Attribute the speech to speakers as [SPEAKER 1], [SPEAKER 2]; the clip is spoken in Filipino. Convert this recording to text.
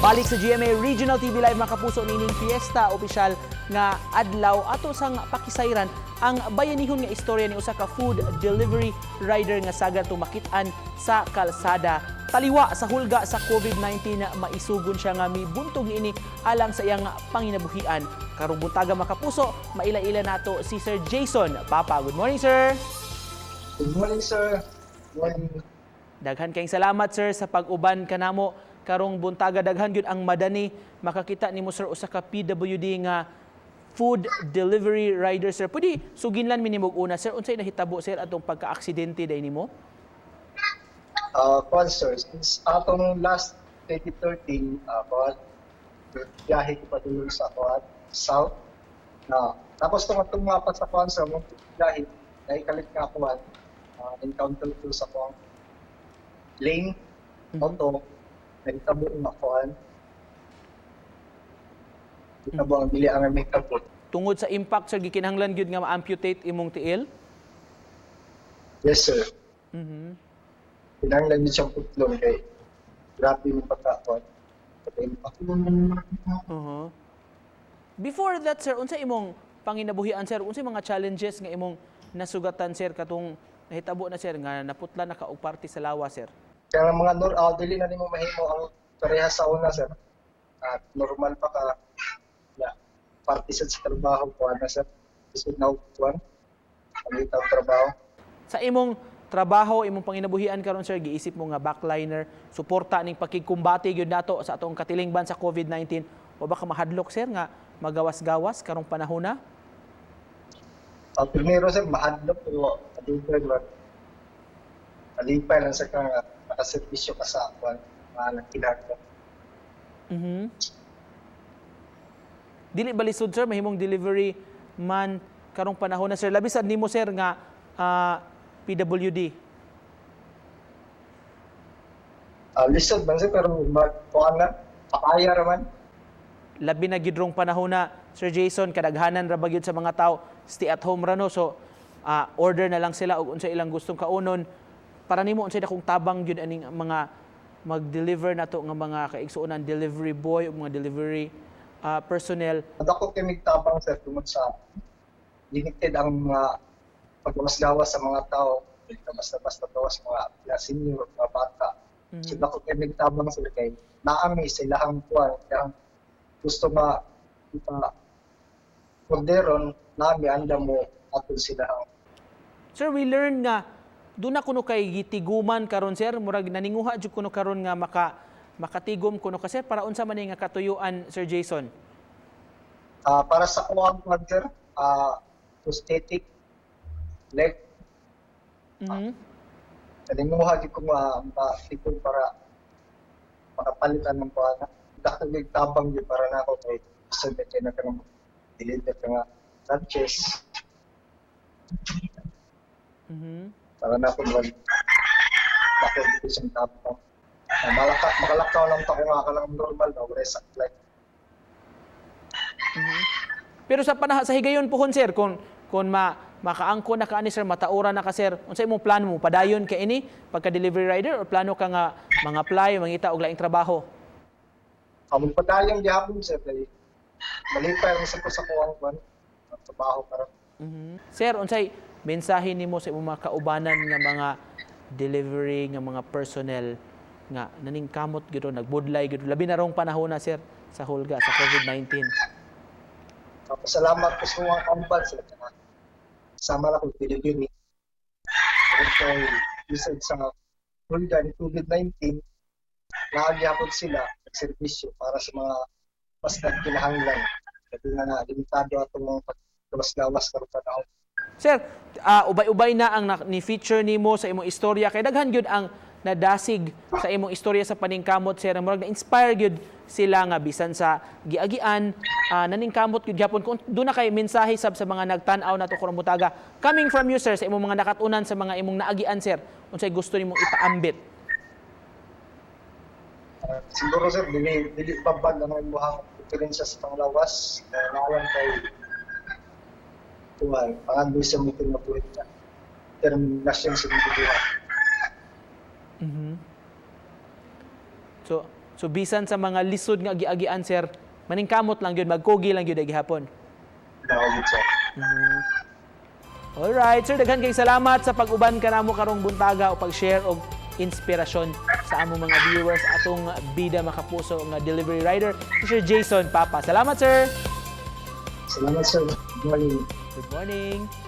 [SPEAKER 1] Balik sa GMA Regional TV Live mga kapuso nining piyesta opisyal nga adlaw ato sang pakisayran ang bayanihon nga istorya ni usa ka food delivery rider nga sagad tumakit-an sa kalsada. Taliwa sa hulga sa COVID-19 maisugon siya nga mibuntog niini alang sa iyang panginabuhian. Karong buntaga mga kapuso, maila-ila nato si Sir Jason Papa. Good morning, sir.
[SPEAKER 2] Good morning, sir. Good morning.
[SPEAKER 1] Daghan kayong salamat, sir, sa pag-uban kanamo karong buntaga. Daghan gyud ang madani makakita nimo, sir, usa ka PWD nga food delivery rider, sir. Pwede suginlan mi nimo una, sir, unsay nahitabo, sir, atong pagka-aksidente day nimo?
[SPEAKER 2] Sir, since atong last 2013, biyahe ko pa dulu sa south. Tapos itong mapat sa sir, mong biyahe, naikalit nga ako, encounter ko sa lane, auto, nagtabo ng akuan. Nagtabo ang bili ang may kapot.
[SPEAKER 1] Tungod sa impact, sir, gikinahanglan gyud nga ma-amputate imong tiil?
[SPEAKER 2] Yes, sir. Kinahanglan niyo siyang putlong kay grabe yung pagkakuan.
[SPEAKER 1] Before that, sir, unsa imong panginabuhian, sir? Unsay mga challenges nga imong nasugatan, sir, katong nahitabo na, sir, nga naputla na ka og parte sa lawa, sir?
[SPEAKER 2] Kaya mga dili na nimo mahimo ang parehas sa una, sir. At normal pa ka parte sa trabaho ko na, sir. Isod na kuan. Ang trabaho.
[SPEAKER 1] Sa imong trabaho, imong panginabuhian karon, sir, giisip mo nga backliner, suporta ning pakigkumbati gyud nato sa atong katilingban sa COVID-19, o baka mahadlok, sir, nga magawas-gawas karong panahona?
[SPEAKER 2] Primero, sir, mahadlok pero alipay lang sa kang nakaservisyo ka sa akuan, nagkinahanglan. Dili
[SPEAKER 1] ba lisod, sir, mahimong delivery man karong panahon na, sir? Labi sad nimo, sir, nga PWD.
[SPEAKER 2] Lisod man, sir, pero kuan na, pakaya raman.
[SPEAKER 1] Labi na gid rong panahon na, Sir Jason, kadaghanan ra ba gyud sa mga tao stay at home ra, no? So order na lang sila og unsa ilang gustong kaunon. Para nimo unsay dakong tabang gyud aning mga mag-deliver nato nga mga kaigsuonan, delivery boy o mga delivery personnel?
[SPEAKER 2] Dako kay tabang, sir, tungod sa limited ang mga paglawas-lawas sa mga tao, basta-basta tawas mga senior, mga bata. So dako kay tabang, sir, kay naami silahang kuan, kaya gusto orderon nami anda mo aton sila.
[SPEAKER 1] Sir, we learn nga doon na kuno kay gitiguman karon, sir, murag naninguha jud kuno karon nga makatigom kuno ka, sir, para unsa man nga katuyuan, Sir Jason?
[SPEAKER 2] Para sa kuan, sir, prosthetic leg. Naninguha jud ko matigom para makapalitan ng kuan. Dako tabang jud para nako kay submit na kanang deliver nga Sanchez. Para na ako mag dito sa tabang. Makalakaw lang ta ko nga ka lang normal na wala supply.
[SPEAKER 1] Pero sa sa higayon pohon, sir, kung makaangko na ka ani, sir, mataura na ka, sir, unsay imong plano mo padayon ka ini pagka delivery rider, o plano ka nga mga apply mangita og laing trabaho?
[SPEAKER 2] Among padayong gihapon, sir, kay malipay ang sa kuwan trabaho para.
[SPEAKER 1] Sir, unsay mensahe nimo sa imong mga kaubanan nga mga delivery nga mga personnel nga naningkamot gyud, nagbudlay gyud, labi na rong panahon na, sir, sa hulga sa COVID-19?
[SPEAKER 2] Salamat po sa mga kambal, sir. Sama na ko delivery. Okay, lisod sa hulga ni COVID-19, naagihapon sila ng serbisyo para sa mga mas nagkinahanglan. Kasi nga limitado atong mga paglawas-lawas karong panahon.
[SPEAKER 1] Sir, ubay-ubay na ang ni-feature nimo sa imong istorya, kay daghan gyud ang nadasig sa imong istorya sa paningkamot, sir. Murag na-inspire gyud sila nga bisan sa giagian, naningkamot gyud gyapon. Kung doon na kay mensahe sab sa mga nagtan-aw nato karong butaga, coming from you, sir, sa imong mga nakatunan sa mga imong naagian, sir, unsay gusto nimong ipaambit?
[SPEAKER 2] Siguro, sir, dili babad lang ang imuhang diferensya sa panglawas. Nawalan kay tuwan, pangandoy sa mga nabuhit na terminasyon sa mga buhay.
[SPEAKER 1] So bisan sa mga lisod nga giagian sir, maningkamot lang gyud, magkogi lang gyud gihapon.
[SPEAKER 2] Dawit sir.
[SPEAKER 1] Alright, sir, daghan kay salamat sa pag-uban kanamo karong buntaga o pag-share og inspirasyon sa among mga viewers atong bida makapuso nga delivery rider, si Sir Jason Papa. Salamat, sir.
[SPEAKER 2] Salamat sir. Good morning.
[SPEAKER 1] Good morning.